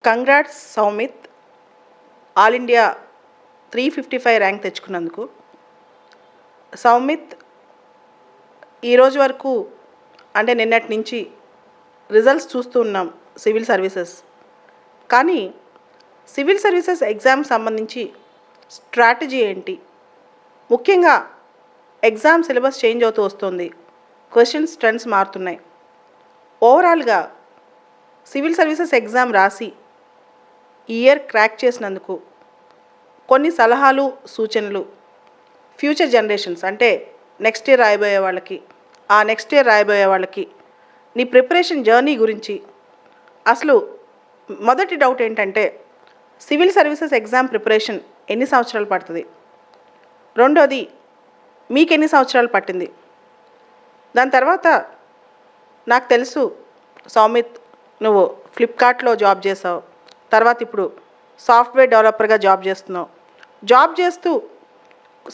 Congrats Saumith, all India 355 rank తెచ్చుకున్నందుకు. సౌమిత్, ఈరోజు వరకు అంటే నిన్నటి నుంచి రిజల్ట్స్ చూస్తూ ఉన్నాం సివిల్ సర్వీసెస్. కానీ సివిల్ సర్వీసెస్ ఎగ్జామ్ సంబంధించి స్ట్రాటజీ ఏంటి? ముఖ్యంగా ఎగ్జామ్ సిలబస్ చేంజ్ అవుతూ వస్తుంది, క్వశ్చన్స్ ట్రెండ్స్ మారుతున్నాయి. ఓవరాల్గా సివిల్ సర్వీసెస్ ఎగ్జామ్ రాసి ఈ ఇయర్ క్రాక్ చేసినందుకు కొన్ని సలహాలు, సూచనలు ఫ్యూచర్ జనరేషన్స్ అంటే నెక్స్ట్ ఇయర్ రాయబోయే వాళ్ళకి, ఆ నెక్స్ట్ ఇయర్ రాయబోయే వాళ్ళకి నీ ప్రిపరేషన్ జర్నీ గురించి. అసలు మొదటి డౌట్ ఏంటంటే, సివిల్ సర్వీసెస్ ఎగ్జామ్ ప్రిపరేషన్ ఎన్ని సంవత్సరాలు పడుతుంది? రెండోది, మీకు ఎన్ని సంవత్సరాలు పట్టింది? దాని తర్వాత నాకు తెలుసు సౌమిత్, నువ్వు ఫ్లిప్కార్ట్లో జాబ్ చేసావు, తర్వాత ఇప్పుడు సాఫ్ట్వేర్ డెవలపర్గా జాబ్ చేస్తున్నావు. జాబ్ చేస్తూ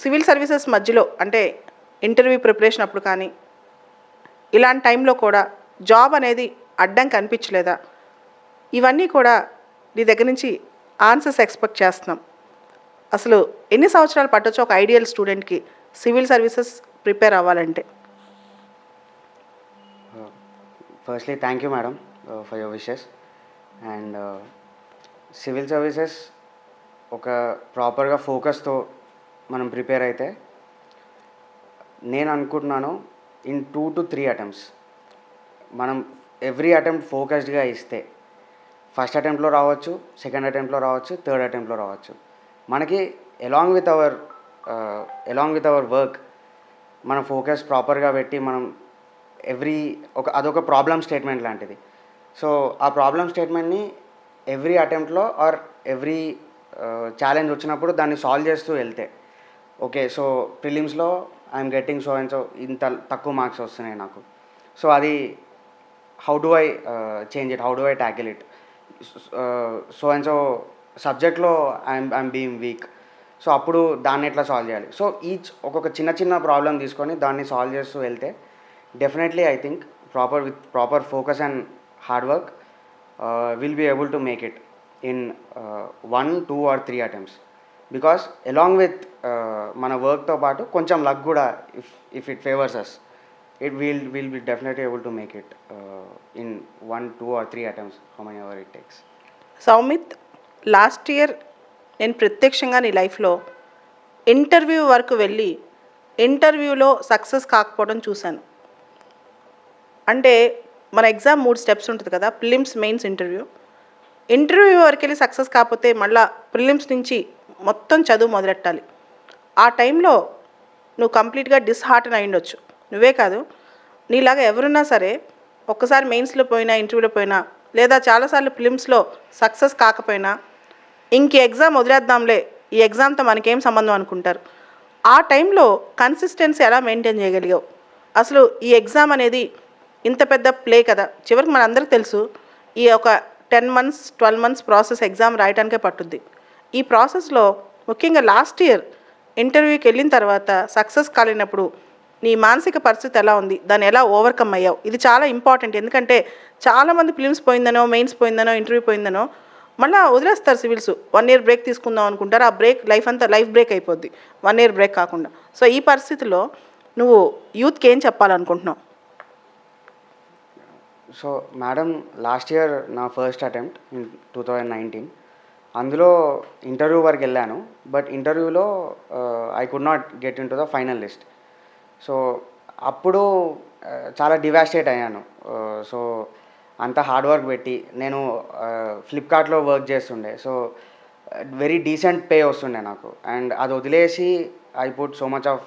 సివిల్ సర్వీసెస్ మధ్యలో అంటే ఇంటర్వ్యూ ప్రిపరేషన్ అప్పుడు కానీ ఇలాంటి టైంలో కూడా జాబ్ అనేది అడ్డం కనిపించలేదా? ఇవన్నీ కూడా నీ దగ్గర నుంచి ఆన్సర్స్ ఎక్స్పెక్ట్ చేస్తున్నాం. అసలు ఎన్ని సంవత్సరాలు పట్టొచ్చు ఒక ఐడియల్ స్టూడెంట్కి సివిల్ సర్వీసెస్ ప్రిపేర్ అవ్వాలంటే? Firstly thank you madam for your wishes. And civil services ఒక ప్రాపర్గా ఫోకస్తో మనం ప్రిపేర్ అయితే నేను అనుకుంటున్నాను ఇన్ 2 to 3 అటెంప్ట్స్ మనం ఎవ్రీ అటెంప్ట్ ఫోకస్డ్గా ఇస్తే ఫస్ట్ అటెంప్ట్లో రావచ్చు, సెకండ్ అటెంప్ట్లో రావచ్చు, థర్డ్ అటెంప్ట్లో రావచ్చు. మనకి అలాంగ్ విత్ అవర్ వర్క్ మన ఫోకస్ ప్రాపర్గా పెట్టి మనం అదొక ప్రాబ్లమ్ స్టేట్మెంట్ లాంటిది. సో ఆ ప్రాబ్లమ్ స్టేట్మెంట్ని ఎవ్రీ అటెంప్ట్లో ఆర్ ఎవ్రీ ఛాలెంజ్ వచ్చినప్పుడు దాన్ని సాల్వ్ చేస్తూ వెళ్తే ఓకే, సో ప్రిలిమ్స్లో I'm getting so and so ఇంత తక్కువ మార్క్స్ వస్తున్నాయి నాకు. సో అది how do I change it, how do I tackle it? So and so సబ్జెక్ట్లో ఐఎమ్ బీయింగ్ వీక్. సో అప్పుడు దాన్ని ఎట్లా సాల్వ్ చేయాలి? సో ఒక్కొక్క చిన్న ప్రాబ్లం తీసుకొని దాన్ని సాల్వ్ చేస్తూ వెళ్తే definitely I think with proper focus and hard work will be able to make it in 1, 2 or 3 attempts. Because along with మన వర్క్తో పాటు కొంచెం లక్ కూడా if it favours us, will be definitely able to make it in 1, 2 or 3 attempts, how many ever it takes. Soumith, last year నేను ప్రత్యక్షంగా నీ లైఫ్లో interview వరకు వెళ్ళి ఇంటర్వ్యూలో సక్సెస్ కాకపోవడం చూశాను. అంటే మన ఎగ్జామ్ 3 స్టెప్స్ ఉంటుంది కదా, ప్రిలిమ్స్, మెయిన్స్, ఇంటర్వ్యూ వరకు వెళ్ళి సక్సెస్ కాకపోతే మళ్ళీ ప్రిలిమ్స్ నుంచి మొత్తం చదువు మొదలెట్టాలి. ఆ టైంలో నువ్వు కంప్లీట్గా డిస్హార్టన్ అయి ఉండొచ్చు. నువ్వే కాదు, నీలాగా ఎవరున్నా సరే ఒక్కసారి మెయిన్స్లో పోయినా, ఇంటర్వ్యూలో పోయినా, లేదా చాలాసార్లు ప్రిలిమ్స్లో సక్సెస్ కాకపోయినా ఇంక ఎగ్జామ్ వదిలేద్దాంలే, ఈ ఎగ్జామ్తో మనకేం సంబంధం అనుకుంటారు. ఆ టైంలో కన్సిస్టెన్సీ ఎలా మెయింటైన్ చేయగలిగావు? అసలు ఈ ఎగ్జామ్ అనేది ఇంత పెద్ద ప్లే కదా, చివరికి మనందరికీ తెలుసు ఈ ఒక 10 months 12 months ప్రాసెస్ ఎగ్జామ్ రాయడానికే పట్టుద్ది. ఈ ప్రాసెస్లో ముఖ్యంగా లాస్ట్ ఇయర్ ఇంటర్వ్యూకి వెళ్ళిన తర్వాత సక్సెస్ కాలేనప్పుడు నీ మానసిక పరిస్థితి ఎలా ఉంది? దాన్ని ఎలా ఓవర్కమ్ అయ్యావు? ఇది చాలా ఇంపార్టెంట్. ఎందుకంటే చాలామంది ఫిలిమ్స్ పోయిందనో, మెయిన్స్ పోయిందనో, ఇంటర్వ్యూ పోయిందనో మళ్ళీ వదిలేస్తారు సివిల్స్. 1 year బ్రేక్ తీసుకుందాం అనుకుంటారు. ఆ బ్రేక్ లైఫ్ బ్రేక్ అయిపోద్ది, 1 year బ్రేక్ కాకుండా. సో ఈ పరిస్థితిలో నువ్వు యూత్కి ఏం చెప్పాలనుకుంటున్నావు? సో మేడం, లాస్ట్ ఇయర్ నా ఫస్ట్ అటెంప్ట్ ఇన్ 2019. అందులో ఇంటర్వ్యూ వరకు వెళ్ళాను, బట్ ఇంటర్వ్యూలో I could not get in to the final list. So అప్పుడు చాలా డివాస్టేట్ అయ్యాను. సో అంత హార్డ్ వర్క్ పెట్టి నేను ఫ్లిప్కార్ట్లో వర్క్ చేస్తుండే. సో వెరీ డీసెంట్ పే వస్తుండే నాకు. అండ్ అది వదిలేసి I put so much of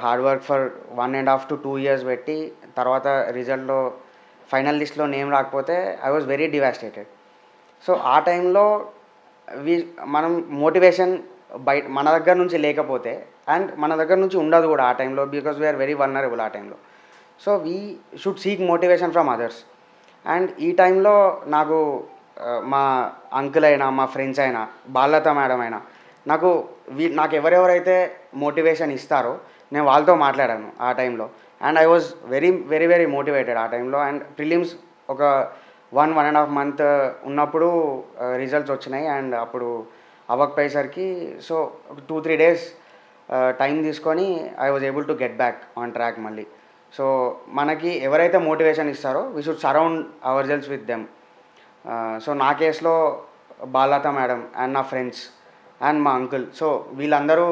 hard work for 1.5 to 2 years పెట్టి తర్వాత రిజల్ట్లో ఫైనల్ లిస్ట్లో నేమ్ రాకపోతే I was very devastated. So ఆ టైంలో మనం మోటివేషన్ మన దగ్గర నుంచి లేకపోతే, అండ్ మన దగ్గర నుంచి ఉండదు కూడా ఆ టైంలో, బికాజ్ వీఆర్ వెరీ వల్నరబుల్ ఆ టైంలో. So we should seek motivation from others. And ఈ టైంలో నాకు మా అంకుల్ అయినా, మా ఫ్రెండ్స్ అయినా, బాలలత మేడం అయినా, నాకు ఎవరెవరైతే మోటివేషన్ ఇస్తారో నేను వాళ్ళతో మాట్లాడాను ఆ టైంలో. And I was very very very motivated ఆ టైంలో. అండ్ ప్రిలిమ్స్ ఒక 1.5 మంత్ ఉన్నప్పుడు రిజల్ట్స్ వచ్చినాయి. అండ్ అప్పుడు అవ్వకపోయేసరికి సో 2-3 డేస్ టైం తీసుకొని I was able to get back on track మళ్ళీ. సో మనకి ఎవరైతే మోటివేషన్ ఇస్తారో we should surround our selves with them. So నా కేసులో బాలత మేడం అండ్ నా ఫ్రెండ్స్ అండ్ మా అంకుల్, సో వీళ్ళందరూ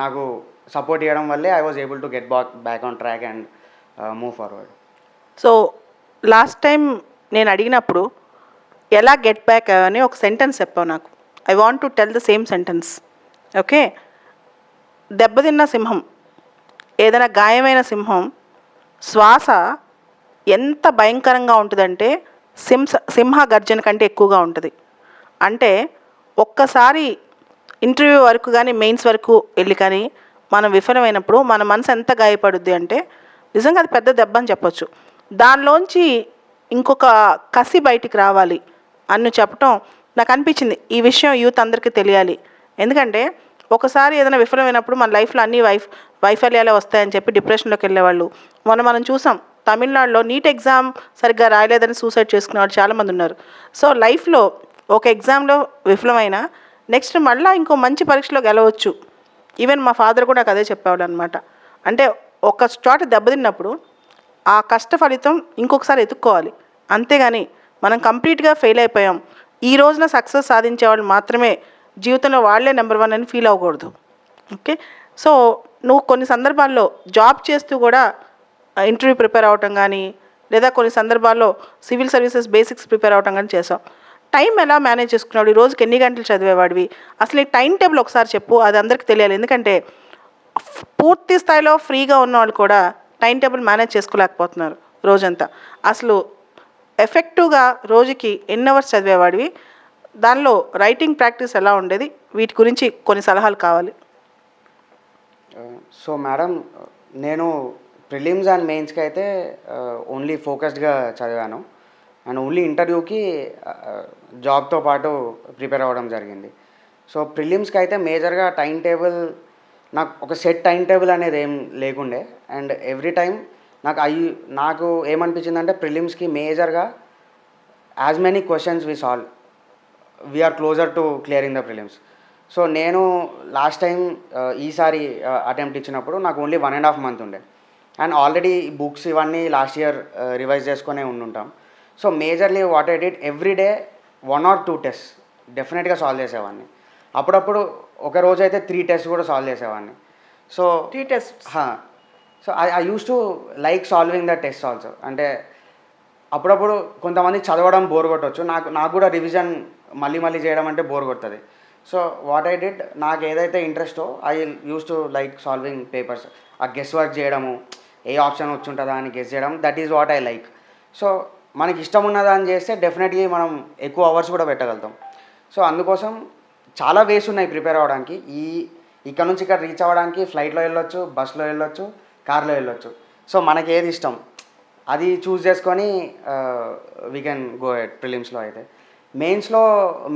నాకు సపోర్ట్ చేయడం వల్లే I was able to get back on track and move forward. So last time నేను అడిగినప్పుడు ఎలా గెట్ బ్యాక్ అని ఒక సెంటెన్స్ చెప్పావు నాకు. I want to tell the same sentence. Okay, దెబ్బతిన్న సింహం, ఏదైనా గాయమైన సింహం శ్వాస ఎంత భయంకరంగా ఉంటుందంటే సింహ గర్జన కంటే ఎక్కువగా ఉంటుంది. అంటే ఒక్కసారి ఇంటర్వ్యూ వరకు కానీ మెయిన్స్ వరకు వెళ్ళి కానీ మనం విఫలమైనప్పుడు మన మనసు ఎంత గాయపడుద్ది అంటే నిజంగా అది పెద్ద దెబ్బ అని చెప్పొచ్చు. దానిలోంచి ఇంకొక కసి బయటికి రావాలి అని చెప్పటం నాకు అనిపించింది. ఈ విషయం యూత్ అందరికీ తెలియాలి. ఎందుకంటే ఒకసారి ఏదైనా విఫలమైనప్పుడు మన లైఫ్లో అన్ని వైఫల్యాలే వస్తాయని చెప్పి డిప్రెషన్లోకి వెళ్ళేవాళ్ళు మనం చూసాం. తమిళనాడులో నీట్ ఎగ్జామ్ సరిగ్గా రాయలేదని సూసైడ్ చేసుకునే వాళ్ళు చాలామంది ఉన్నారు. సో లైఫ్లో ఒక ఎగ్జామ్లో విఫలమైన నెక్స్ట్ మళ్ళీ ఇంకో మంచి పరీక్షలో గెలవచ్చు. ఈవెన్ మా ఫాదర్ కూడా నాకు అదే చెప్పేవాడు అనమాట. అంటే ఒక చోట దెబ్బతిన్నప్పుడు ఆ కష్ట ఫలితం ఇంకొకసారి ఎత్తుక్కోవాలి. అంతేగాని మనం కంప్లీట్గా ఫెయిల్ అయిపోయాం, ఈ రోజున సక్సెస్ సాధించే వాళ్ళు మాత్రమే జీవితంలో వాళ్ళే నెంబర్ 1 అని ఫీల్ అవ్వకూడదు. ఓకే, సో నువ్వు కొన్ని సందర్భాల్లో జాబ్ చేస్తూ కూడా ఇంటర్వ్యూ ప్రిపేర్ అవ్వటం కానీ లేదా కొన్ని సందర్భాల్లో సివిల్ సర్వీసెస్ బేసిక్స్ ప్రిపేర్ అవ్వటం కానీ చేసావు. టైం ఎలా మేనేజ్ చేసుకున్నావు? ఈ రోజుకి ఎన్ని గంటలు చదివేవాడివి? అసలు ఈ టైం టేబుల్ ఒకసారి చెప్పు, అది అందరికీ తెలియాలి. ఎందుకంటే పూర్తి స్థాయిలో ఫ్రీగా ఉన్న వాళ్ళు కూడా టైం టేబుల్ మేనేజ్ చేసుకోలేకపోతున్నారు రోజంతా. అసలు ఎఫెక్టివ్గా రోజుకి ఎన్ని అవర్స్ చదివేవాడివి? దానిలో రైటింగ్ ప్రాక్టీస్ ఎలా ఉండేది? వీటి గురించి కొన్ని సలహాలు కావాలి. సో మేడం, నేను ప్రిలిమ్స్ అండ్ మెయిన్స్కి అయితే ఓన్లీ ఫోకస్డ్గా చదివాను. అండ్ ఓన్లీ ఇంటర్వ్యూకి జాబ్తో పాటు ప్రిపేర్ అవ్వడం జరిగింది. సో ప్రిలిమ్స్కి అయితే మేజర్గా టైం టేబుల్, నాకు ఒక సెట్ టైం టేబుల్ అనేది ఏం లేకుండే. అండ్ ఎవ్రీ టైం నాకు ఏమనిపించిందంటే ప్రిలిమ్స్కి మేజర్గా as many questions we solve, we're closer to clearing the prelims. So నేను లాస్ట్ టైం ఈసారి అటెంప్ట్ ఇచ్చినప్పుడు నాకు ఓన్లీ 1.5 మంత్ ఉండే. అండ్ ఆల్రెడీ బుక్స్ ఇవన్నీ లాస్ట్ ఇయర్ రివైజ్ చేసుకునే ఉండుంటాం. So majorly what I did every day 1 or 2 test డెఫినెట్గా solve చేసేవాడిని. అప్పుడప్పుడు ఒక రోజు అయితే 3 టెస్ట్ కూడా సాల్వ్ చేసేవాడిని. So 3 test. So I used to like solving the test also. అంటే అప్పుడప్పుడు కొంతమంది చదవడం బోర్ కొట్టవచ్చు, నాకు కూడా రివిజన్ మళ్ళీ చేయడం అంటే బోర్ కొడుతుంది. సో వాట్ ఐ డిడ్, నాకు ఏదైతే ఇంట్రెస్టో I used to like solving papers. ఆ గెస్ వర్క్ చేయడము, ఏ ఆప్షన్ వచ్చి ఉంటుందా అని గెస్ చేయడం, that is what I like. So మనకి ఇష్టం ఉన్నదాన్ని చేస్తే డెఫినెట్గా మనం ఎక్కువ అవర్స్ కూడా పెట్టగలుగుతాం. సో అందుకోసం చాలా వేస్ ఉన్నాయి ప్రిపేర్ అవ్వడానికి. ఇక్కడ నుంచి ఇక్కడ రీచ్ అవ్వడానికి ఫ్లైట్లో వెళ్ళొచ్చు, బస్లో వెళ్ళొచ్చు, కార్లో వెళ్ళొచ్చు. సో మనకి ఏది ఇష్టం అది చూస్ చేసుకొని వీ కెన్ గో ఎట్ ప్రిలిమ్స్లో. అయితే మెయిన్స్లో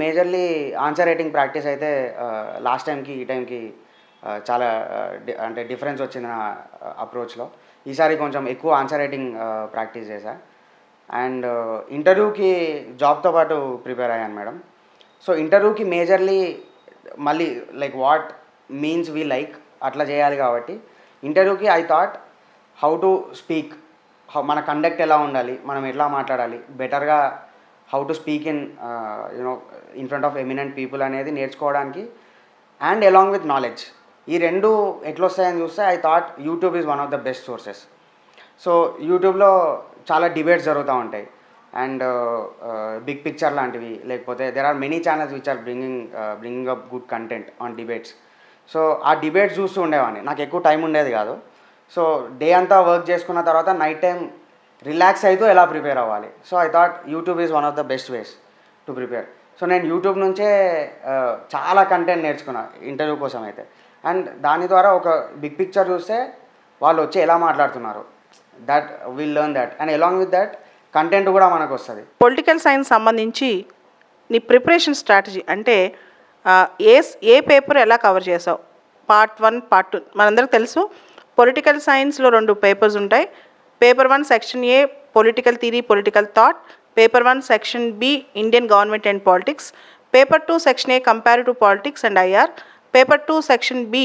మేజర్లీ ఆన్సర్ రైటింగ్ ప్రాక్టీస్ అయితే లాస్ట్ టైంకి ఈ టైంకి చాలా అంటే డిఫరెన్స్ వచ్చింది నా అప్రోచ్లో. ఈసారి కొంచెం ఎక్కువ ఆన్సర్ రైటింగ్ ప్రాక్టీస్ చేశా. అండ్ ఇంటర్వ్యూకి జాబ్తో పాటు ప్రిపేర్ అయ్యాను మేడం. సో ఇంటర్వ్యూకి మేజర్లీ మళ్ళీ like what means we like అట్లా చేయాలి. కాబట్టి ఇంటర్వ్యూకి I thought how to speak, మన కండక్ట్ ఎలా ఉండాలి, మనం ఎట్లా మాట్లాడాలి, బెటర్గా how to speak in front of eminent people అనేది నేర్చుకోవడానికి అండ్ అలాంగ్ విత్ నాలెడ్జ్. ఈ రెండు ఎట్లా వస్తాయని చూస్తే I thought YouTube is one of the best sources. So యూట్యూబ్లో చాలా డిబేట్స్ జరుగుతూ ఉంటాయి. అండ్ బిగ్ పిక్చర్ లాంటివి, లేకపోతే there are many channels which are bringing up good content on debates. So ఆ డిబేట్స్ చూస్తూ ఉండేవాడిని. నాకు ఎక్కువ టైం ఉండేది కాదు. సో డే అంతా వర్క్ చేసుకున్న తర్వాత నైట్ టైం రిలాక్స్ అవుతూ ఎలా ప్రిపేర్ అవ్వాలి. So I thought YouTube is one of the best ways to prepare. So నేను యూట్యూబ్ నుంచే చాలా కంటెంట్ నేర్చుకున్నాను ఇంటర్వ్యూ కోసం అయితే. అండ్ దాని ద్వారా ఒక బిగ్ పిక్చర్ చూస్తే వాళ్ళు వచ్చి ఎలా మాట్లాడుతున్నారు, that will learn that. And along with that content కూడా మనకు వస్తుంది. పొలిటికల్ సైన్స్ సంబంధించి నీ ప్రిపరేషన్ స్ట్రాటజీ అంటే ఏ పేపర్ ఎలా కవర్ చేసావు? పార్ట్ 1, పార్ట్ 2 మనందరికి తెలుసు. పొలిటికల్ సైన్స్లో 2 పేపర్స్ ఉంటాయి. Paper 1 section A political theory, political thought. Paper 1 section B Indian government and politics, paper 2 section A comparative politics and IR, paper 2 section B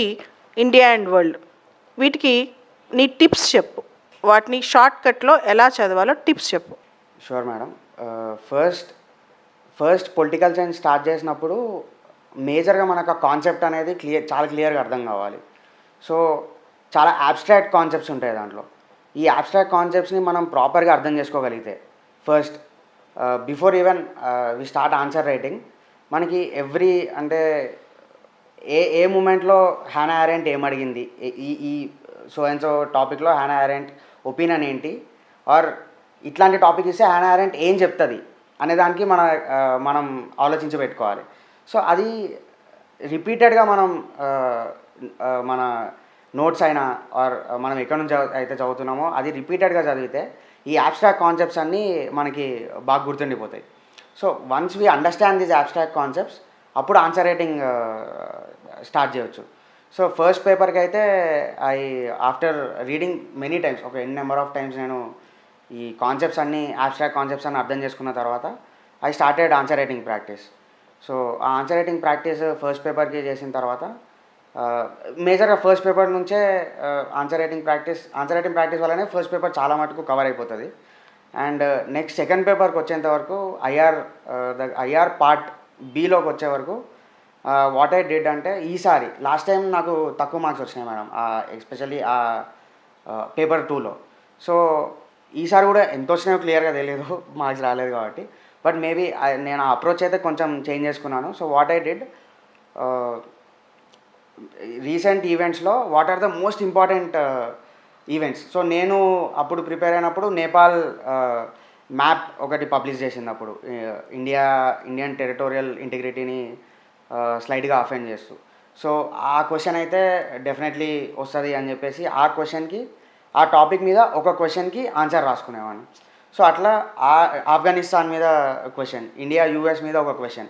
India and world. వీటికి నీ tips చెప్పు, వాటిని short కట్లో ఎలా చదవాలో tips చెప్పు. Sure madam. First political science start చేసినప్పుడు మేజర్గా మనకు ఆ కాన్సెప్ట్ అనేది చాలా క్లియర్గా అర్థం కావాలి. సో చాలా అబ్స్ట్రాక్ట్ కాన్సెప్ట్స్ ఉంటాయి దాంట్లో. ఈ అబ్స్ట్రాక్ట్ కాన్సెప్ట్స్ని మనం ప్రాపర్గా అర్థం చేసుకోగలిగితే first before even we start answer writing, మనకి అంటే ఏ మూమెంట్లో హ్యానా అరెంట్ ఏమడిగింది, ఈ సో అండ్ సో టాపిక్లో హ్యానా అరెంట్ ఒపీనియన్ ఏంటి, ఆర్ ఇట్లాంటి టాపిక్ ఇస్తే హ్యానా అరెంట్ ఏం చెప్తుంది అనే దానికి మనం ఆలోచించి పెట్టుకోవాలి. సో అది రిపీటెడ్గా మనం మన నోట్స్ అయినా ఆర్ మనం ఎక్కడి నుంచి అయితే చదువుతున్నామో అది రిపీటెడ్గా చదివితే ఈ అబ్స్ట్రాక్ట్ కాన్సెప్ట్స్ అన్నీ మనకి బాగా గుర్తుండిపోతాయి. So once we understand these abstract concepts అప్పుడు ఆన్సర్ రైటింగ్ స్టార్ట్ చేయవచ్చు. సో ఫస్ట్ పేపర్కి అయితే ఆఫ్టర్ రీడింగ్ మెనీ టైమ్స్, ఒక నెంబర్ ఆఫ్ టైమ్స్ నేను ఈ కాన్సెప్ట్స్ అన్నీ అబ్స్ట్రాక్ట్ కాన్సెప్ట్స్ అన్ని అర్థం చేసుకున్న తర్వాత I started answer writing practice. So ఆ ఆన్సర్ రైటింగ్ ప్రాక్టీస్ ఫస్ట్ పేపర్కి చేసిన తర్వాత మేజర్గా ఫస్ట్ పేపర్ నుంచే ఆన్సర్ రైటింగ్ ప్రాక్టీస్ వల్లనే ఫస్ట్ పేపర్ చాలా మటుకు కవర్ అయిపోతుంది. అండ్ నెక్స్ట్ సెకండ్ పేపర్కి వచ్చేంత వరకు ఐఆర్ పార్ట్ బిలోకి వచ్చే వరకు వాట్ ఐ డిడ్ అంటే, ఈసారి లాస్ట్ టైం నాకు తక్కువ మార్క్స్ వచ్చినాయి మేడం, ఎస్పెషల్లీ ఆ పేపర్ 2లో. సో ఈసారి కూడా ఎంత వచ్చినాయో క్లియర్గా తెలియదు, మార్క్స్ రాలేదు కాబట్టి. బట్ మేబీ నేను ఆ అప్రోచ్ అయితే కొంచెం చేంజ్ చేసుకున్నాను. So what I did, recent ఈవెంట్స్లో what are the most important events. So నేను అప్పుడు ప్రిపేర్ అయినప్పుడు నేపాల్ మ్యాప్ ఒకటి పబ్లిష్ చేసినప్పుడు ఇండియన్ టెరిటోరియల్ ఇంటిగ్రిటీని స్లైడ్గా అఫెండ్ చేస్తూ, సో ఆ క్వశ్చన్ అయితే డెఫినెట్లీ వస్తుంది అని చెప్పేసి ఆ టాపిక్ మీద ఒక క్వశ్చన్కి ఆన్సర్ రాసుకునేవాడిని. సో అట్లా ఆఫ్ఘనిస్తాన్ మీద క్వశ్చన్, ఇండియా యూఎస్ మీద ఒక క్వశ్చన్,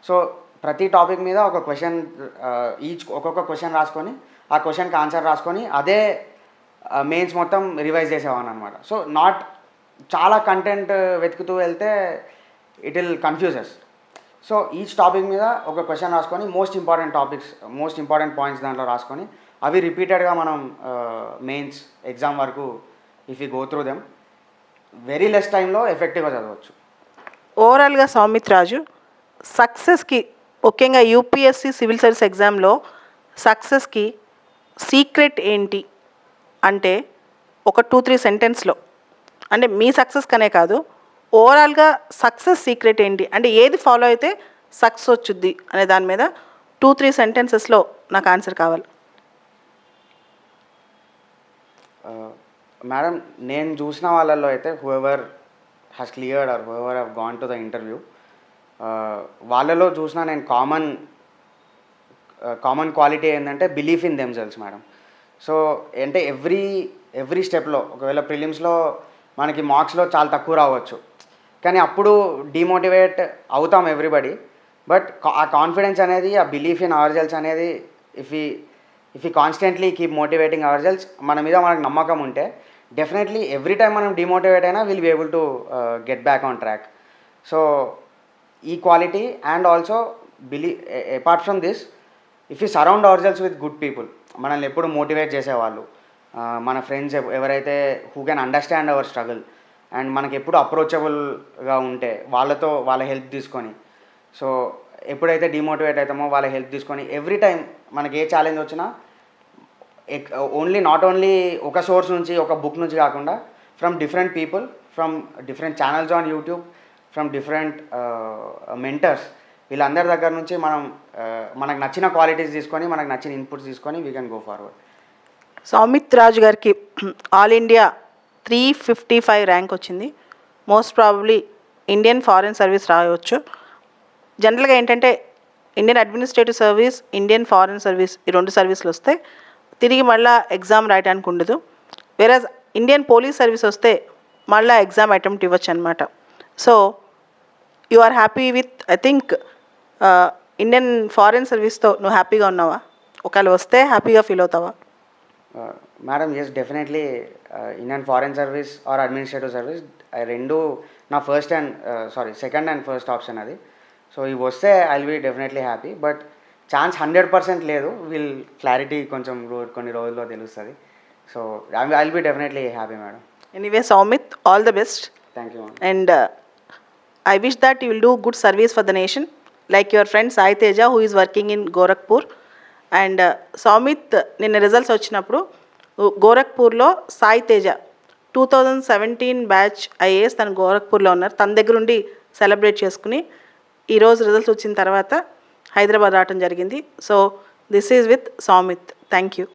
సో ప్రతి టాపిక్ మీద ఒక క్వశ్చన్, ఒక్కొక్క క్వశ్చన్ రాసుకొని ఆ క్వశ్చన్కి ఆన్సర్ రాసుకొని అదే మెయిన్స్ మొత్తం రివైజ్ చేసేవాడిని అనమాట. సో చాలా కంటెంట్ వెతుకుతూ వెళ్తే it will confuses. So each topic మీద ఒక క్వశ్చన్ రాసుకొని మోస్ట్ ఇంపార్టెంట్ పాయింట్స్ దాంట్లో రాసుకొని అవి రిపీటెడ్గా మనం మెయిన్స్ ఎగ్జామ్ వరకు if you go through them very less టైంలో ఎఫెక్టివ్గా చదవచ్చు. ఓవరాల్గా సౌమిత్ రాజు, సక్సెస్కి ముఖ్యంగా యూపీఎస్సి సివిల్ సర్వీస్ ఎగ్జామ్లో సక్సెస్కి సీక్రెట్ ఏంటి అంటే ఒక 2-3 సెంటెన్స్లో, అంటే మీ సక్సెస్ కనే కాదు, ఓవరాల్గా సక్సెస్ సీక్రెట్ ఏంటి అంటే ఏది ఫాలో అయితే సక్సెస్ వచ్చుద్ది అనే దాని మీద 2-3 సెంటెన్సెస్లో నాకు ఆన్సర్ కావాలి. మేడం, నేను చూసిన వాళ్ళల్లో అయితే whoever has cleared or whoever have gone to the interview, వాళ్ళలో చూసిన నేను కామన్ క్వాలిటీ ఏంటంటే belief in themselves madam. So అంటే ఎవ్రీ స్టెప్లో, ఒకవేళ ప్రిలిమ్స్లో మనకి మార్క్స్లో చాలా తక్కువ రావచ్చు, కానీ అప్పుడు డిమోటివేట్ అవుతాం ఎవ్రీబడి. బట్ ఆ కాన్ఫిడెన్స్ అనేది, ఆ బిలీఫ్ ఇన్ అవర్ సెల్స్ అనేది if you constantly keep motivating our selves, మన మీద మనకు నమ్మకం ఉంటే డెఫినెట్లీ ఎవ్రీ టైం మనం డిమోటివేట్ అయినా will be able to get back on track. So ఈ quality and also apart from this, if you surround our selves with good people, మనల్ని ఎప్పుడు మోటివేట్ చేసేవాళ్ళు, మన ఫ్రెండ్స్ ఎవరైతే who can understand our struggle and మనకి ఎప్పుడు అప్రోచబుల్గా ఉంటే వాళ్ళ హెల్ప్ తీసుకొని, సో ఎప్పుడైతే డిమోటివేట్ అవుతామో వాళ్ళ హెల్ప్ తీసుకొని ఎవ్రీ టైం మనకి ఏ ఛాలెంజ్ వచ్చినా నాట్ ఓన్లీ ఒక సోర్స్ నుంచి, ఒక బుక్ నుంచి కాకుండా from different people, from different channels on YouTube, from different mentors, వీళ్ళందరి దగ్గర నుంచి మనకు నచ్చిన క్వాలిటీస్ తీసుకొని, మనకు నచ్చిన ఇన్పుట్స్ తీసుకొని we can go forward. Saumith Raju గారికి ఆల్ ఇండియా 355 ర్యాంక్ వచ్చింది. Most probably Indian foreign service రాయవచ్చు. జనరల్గా ఏంటంటే Indian administrative service, Indian foreign service, ఈ 2 సర్వీసులు వస్తే తిరిగి మళ్ళీ ఎగ్జామ్ రాయడానికి ఉండదు. వేరేజ్ ఇండియన్ పోలీస్ సర్వీస్ వస్తే మళ్ళీ ఎగ్జామ్ అటెంప్ట్ ఇవ్వచ్చు అనమాట. So you are happy with, I think Indian foreign సర్వీస్తో నువ్వు హ్యాపీగా ఉన్నావా? ఒకవేళ వస్తే హ్యాపీగా ఫీల్ అవుతావా? Madam yes definitely in and foreign service or administrative service రెండు నా సెకండ్ అండ్ ఫస్ట్ ఆప్షన్ అది. సో ఇవి వస్తే I will be definitely happy, but chance 100% లేదు. క్లారిటీ కొంచెం కొన్ని రోజుల్లో తెలుస్తుంది. So I will be definitely happy madam. Anyway Saumith, all the best. Thank you madam. And I wish that you will do good service for the nation, like your friend Sai Teja, who is working in Gorakhpur. And Soumit, నిన్న results వచ్చినప్పుడు గోరఖ్పూర్లో Sai Teja 2017 batch IAS తను గోరఖ్పూర్లో ఉన్నారు. తన దగ్గర ఉండి celebrate చేసుకుని ఈరోజు results వచ్చిన తర్వాత హైదరాబాద్ రావడం జరిగింది. So this is with Soumith. Thank you.